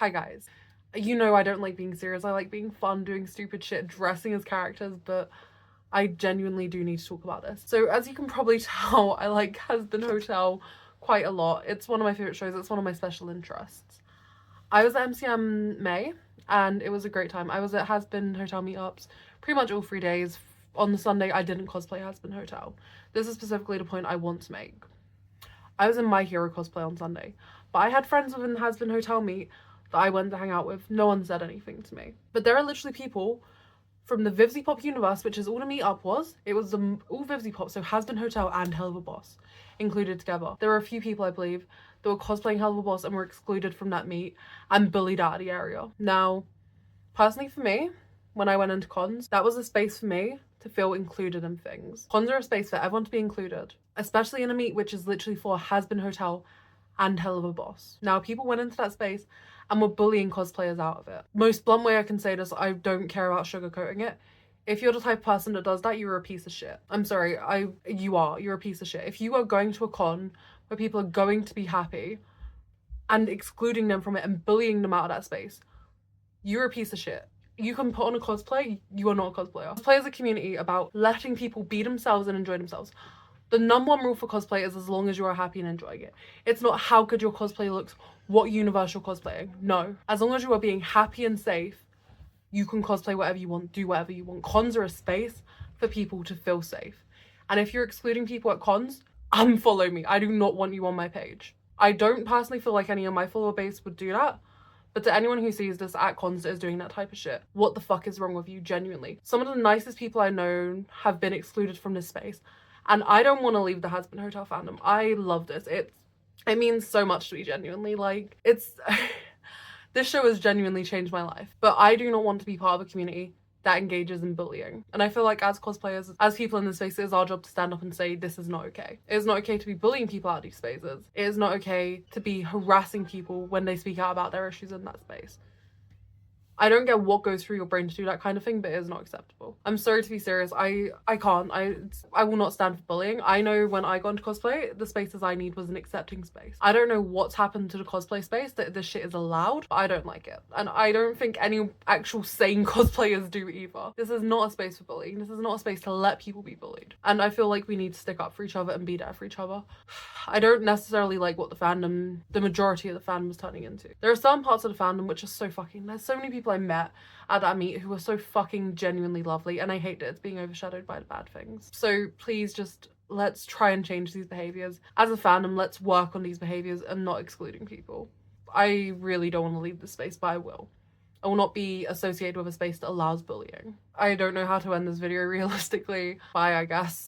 Hi guys. You know I don't like being serious. I like being fun, doing stupid shit, dressing as characters, but I genuinely do need to talk about this. So as you can probably tell, I like Hazbin Hotel quite a lot. It's one of my favourite shows. It's one of my special interests. I was at MCM May and it was a great time. I was at Hazbin Hotel meetups pretty much all 3 days. On the Sunday, I didn't cosplay Hazbin Hotel. This is specifically the point I want to make. I was in My Hero cosplay on Sunday, but I had friends within the Hazbin Hotel meet that I went to hang out with. No one said anything to me. But there are literally people from the Vivzy Pop universe, which is all the meetup was. It was all Vivzy Pop, so Hazbin Hotel and Hell of a Boss included together. There were a few people, I believe, that were cosplaying Hell of a Boss and were excluded from that meet and bullied out of the area. Now, personally for me, when I went into cons, that was a space for me to feel included in things. Cons are a space for everyone to be included, especially in a meet which is literally for Hazbin Hotel and Hell of a Boss. Now, people went into that space and were bullying cosplayers out of it. Most blunt way I can say this, I don't care about sugarcoating it. If you're the type of person that does that, you're a piece of shit. I'm sorry, you're a piece of shit. If you are going to a con where people are going to be happy and excluding them from it and bullying them out of that space, you're a piece of shit. You can put on a cosplay, you are not a cosplayer. Cosplay is a community about letting people be themselves and enjoy themselves. The number one rule for cosplay is as long as you are happy and enjoying it. It's not how good your cosplay looks, what universe you're cosplaying. No. As long as you are being happy and safe, you can cosplay whatever you want, do whatever you want. Cons are a space for people to feel safe. And if you're excluding people at cons, unfollow me. I do not want you on my page. I don't personally feel like any of my follower base would do that. But to anyone who sees this at cons that is doing that type of shit, what the fuck is wrong with you, genuinely? Some of the nicest people I know have been excluded from this space. And I don't want to leave the Hazbin Hotel fandom. I love this. It means so much to me, genuinely. Like, this show has genuinely changed my life. But I do not want to be part of a community that engages in bullying. And I feel like as cosplayers, as people in this space, it is our job to stand up and say, this is not okay. It is not okay to be bullying people out of these spaces. It is not okay to be harassing people when they speak out about their issues in that space. I don't get what goes through your brain to do that kind of thing, but it is not acceptable. I'm sorry to be serious. I can't. I will not stand for bullying. I know when I got into cosplay, the spaces I need was an accepting space. I don't know what's happened to the cosplay space that this shit is allowed, but I don't like it. And I don't think any actual sane cosplayers do either. This is not a space for bullying. This is not a space to let people be bullied. And I feel like we need to stick up for each other and be there for each other. I don't necessarily like what the majority of the fandom is turning into. There are some parts of the fandom which are so fucking, there's so many people I met at that meet who were so fucking genuinely lovely, and I hate that it's being overshadowed by the bad things. So please just let's try and change these behaviors. As a fandom, let's work on these behaviors and not excluding people. I really don't want to leave this space, but I will. I will not be associated with a space that allows bullying. I don't know how to end this video realistically. Bye, I guess.